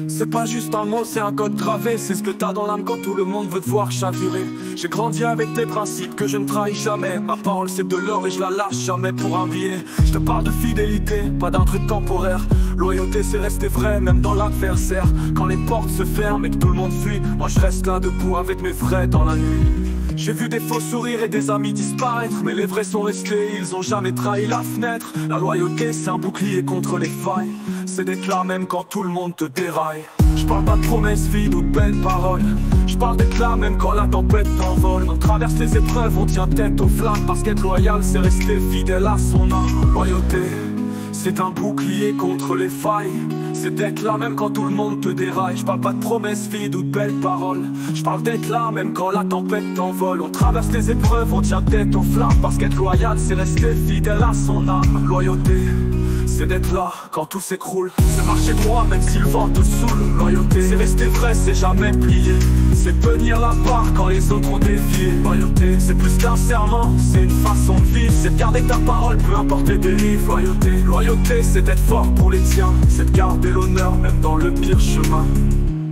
C'est pas juste un mot, c'est un code gravé. C'est ce que t'as dans l'âme quand tout le monde veut te voir chavirer. J'ai grandi avec tes principes que je ne trahis jamais. Ma parole c'est de l'or et je la lâche jamais pour un billet. Je te parle de fidélité, pas d'un truc temporaire. Loyauté c'est rester vrai même dans l'adversaire. Quand les portes se ferment et que tout le monde fuit, moi je reste là debout avec mes vrais dans la nuit. J'ai vu des faux sourires et des amis disparaître, mais les vrais sont restés, ils ont jamais trahi la fenêtre. La loyauté c'est un bouclier contre les failles. C'est d'être là même quand tout le monde te déraille. Je parle pas de promesses vides ou de belles paroles. Je parle d'être là même quand la tempête t'envole. On traverse les épreuves, on tient tête aux flammes. Parce qu'être loyal c'est rester fidèle à son âme. Loyauté, c'est un bouclier contre les failles. C'est d'être là même quand tout le monde te déraille. Je parle pas de promesses vides ou de belles paroles. Je parle d'être là même quand la tempête t'envole. On traverse les épreuves, on tient tête aux flammes. Parce qu'être loyal c'est rester fidèle à son âme. Loyauté, c'est d'être là quand tout s'écroule. C'est marcher droit même si le vent te saoule. Loyauté, c'est rester vrai, c'est jamais plier. C'est tenir la barre quand les autres ont dévié. Loyauté, c'est plus qu'un serment, c'est une façon de vivre. C'est de garder ta parole, peu importe les dérives. Loyauté, c'est d'être fort pour les tiens. C'est de garder l'honneur même dans le pire chemin.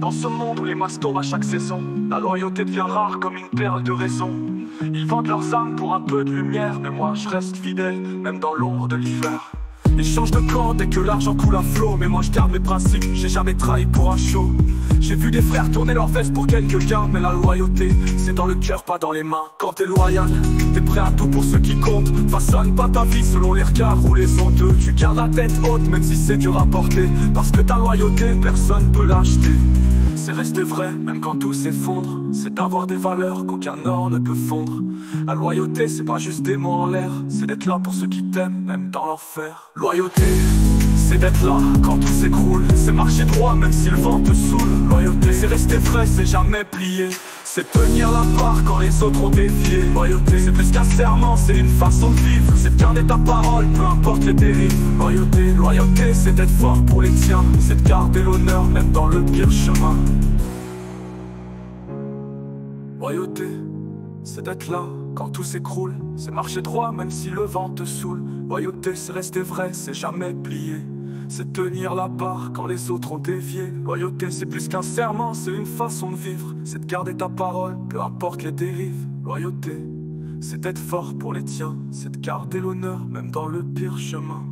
Dans ce monde où les masques tombent à chaque saison, la loyauté devient rare comme une perle de raison. Ils vendent leurs âmes pour un peu de lumière, mais moi je reste fidèle, même dans l'ombre de l'hiver. Ils changent de camp dès que l'argent coule à flot, mais moi je garde mes principes, j'ai jamais trahi pour un show. J'ai vu des frères tourner leur veste pour quelques gains, mais la loyauté, c'est dans le cœur, pas dans les mains. Quand t'es loyal, t'es prêt à tout pour ce qui compte. Façonne pas ta vie selon les regards ou les honteux. Tu gardes la tête haute même si c'est dur à porter. Parce que ta loyauté, personne peut l'acheter. C'est rester vrai, même quand tout s'effondre. C'est d'avoir des valeurs qu'aucun or ne peut fondre. La loyauté, c'est pas juste des mots en l'air. C'est d'être là pour ceux qui t'aiment, même dans l'enfer. Loyauté, c'est d'être là quand tout s'écroule. C'est marcher droit même si le vent te saoule. Loyauté, c'est rester vrai, c'est jamais plier. C'est tenir la barre quand les autres ont dévié. Loyauté, c'est plus qu'un serment, c'est une façon de vivre. C'est de garder ta parole, peu importe les dérives. Loyauté, c'est d'être fort pour les tiens. C'est de garder l'honneur même dans le pire chemin. Loyauté, c'est d'être là quand tout s'écroule. C'est marcher droit même si le vent te saoule. Loyauté, c'est rester vrai, c'est jamais plier. C'est tenir la barre quand les autres ont dévié. Loyauté, c'est plus qu'un serment, c'est une façon de vivre. C'est de garder ta parole, peu importe les dérives. Loyauté, c'est d'être fort pour les tiens. C'est de garder l'honneur, même dans le pire chemin.